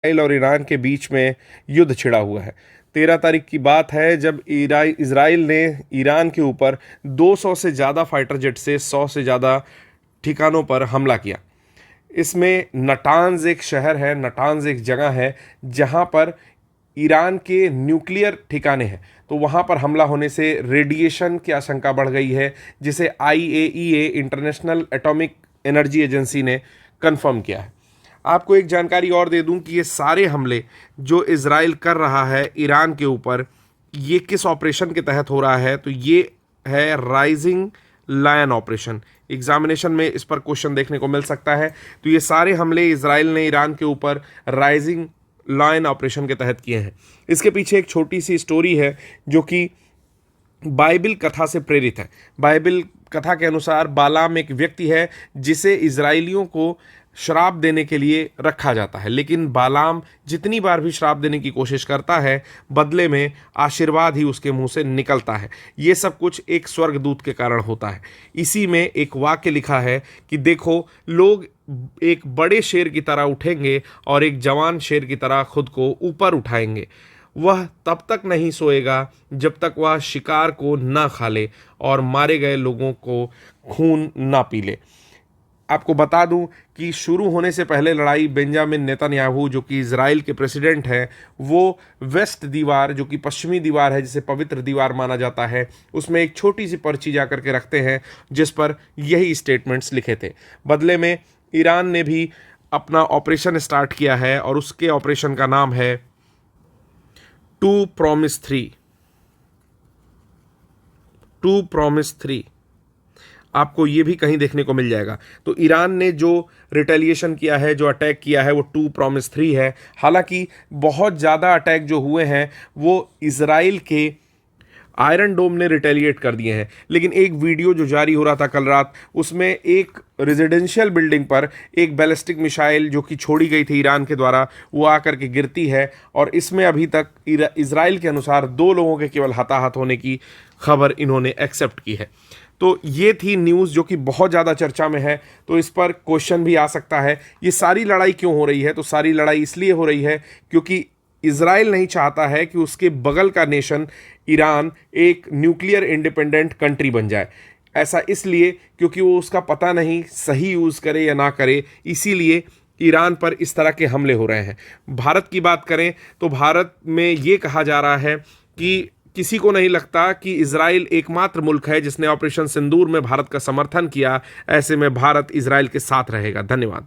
Israel और Iran के बीच में युद्ध छिड़ा हुआ है। 13 तारीख की बात है जब इसराइल ने ईरान के ऊपर 200 से ज़्यादा फाइटर जेट से 100 से ज़्यादा ठिकानों पर हमला किया। इसमें नटांज एक शहर है, नटांज एक जगह है जहां पर ईरान के न्यूक्लियर ठिकाने हैं, तो वहां पर हमला होने से रेडिएशन की आशंका बढ़ गई है, जिसे IAEA international atomic energy agency ने कंफर्म किया है। आपको एक जानकारी और दे दूं कि ये सारे हमले जो इजराइल कर रहा है ईरान के ऊपर, ये किस ऑपरेशन के तहत हो रहा है, तो ये है राइजिंग लायन ऑपरेशन। एग्जामिनेशन में इस पर क्वेश्चन देखने को मिल सकता है। तो ये सारे हमले इजराइल ने ईरान के ऊपर राइजिंग लायन ऑपरेशन के तहत किए हैं। इसके पीछे एक छोटी सी स्टोरी है जो कि बाइबल कथा से प्रेरित है। बाइबल कथा के अनुसार बालाम एक व्यक्ति है जिसे इजराइलियों को श्राप देने के लिए रखा जाता है, लेकिन बालाम जितनी बार भी श्राप देने की कोशिश करता है, बदले में आशीर्वाद ही उसके मुंह से निकलता है। ये सब कुछ एक स्वर्गदूत के कारण होता है। इसी में एक वाक्य लिखा है कि देखो, लोग एक बड़े शेर की तरह उठेंगे और एक जवान शेर की तरह खुद को ऊपर उठाएंगे। वह तब तक नहीं सोएगा जब तक वह शिकार को ना खा ले और मारे गए लोगों को खून ना पी ले। आपको बता दूं कि शुरू होने से पहले लड़ाई बेंजामिन नेतन्याहू जो कि इजराइल के प्रेसिडेंट हैं, वो वेस्ट दीवार जो कि पश्चिमी दीवार है, जिसे पवित्र दीवार माना जाता है, उसमें एक छोटी सी पर्ची जा करके रखते हैं जिस पर यही स्टेटमेंट्स लिखे थे। बदले में ईरान ने भी अपना ऑपरेशन स्टार्ट किया है और उसके ऑपरेशन का नाम है 2 Promise 3। 2 Promise 3 आपको ये भी कहीं देखने को मिल जाएगा। तो ईरान ने जो रिटेलिएशन किया है, जो अटैक किया है, वो 2 Promise 3 है। हालांकि बहुत ज़्यादा अटैक जो हुए हैं वो इजराइल के आयरन डोम ने रिटेलिएट कर दिए हैं। लेकिन एक वीडियो जो जारी हो रहा था कल रात, उसमें एक रेजिडेंशियल बिल्डिंग पर एक बैलिस्टिक मिसाइल जो कि छोड़ी गई थी ईरान के द्वारा, वो आकर के गिरती है और इसमें अभी तक इजराइल के अनुसार 2 लोगों के केवल हताहत होने की खबर इन्होंने एक्सेप्ट की है। तो ये थी न्यूज़ जो कि बहुत ज़्यादा चर्चा में है, तो इस पर क्वेश्चन भी आ सकता है ये सारी लड़ाई क्यों हो रही है। तो सारी लड़ाई इसलिए हो रही है क्योंकि इजराइल नहीं चाहता है कि उसके बगल का नेशन ईरान एक न्यूक्लियर इंडिपेंडेंट कंट्री बन जाए। ऐसा इसलिए क्योंकि वो उसका पता नहीं सही यूज़ करे या ना करे, इसीलिए ईरान पर इस तरह के हमले हो रहे हैं। भारत की बात करें तो भारत में ये कहा जा रहा है कि किसी को नहीं लगता कि इजराइल एकमात्र मुल्क है जिसने ऑपरेशन सिंदूर में भारत का समर्थन किया। ऐसे में भारत इजराइल के साथ रहेगा। धन्यवाद।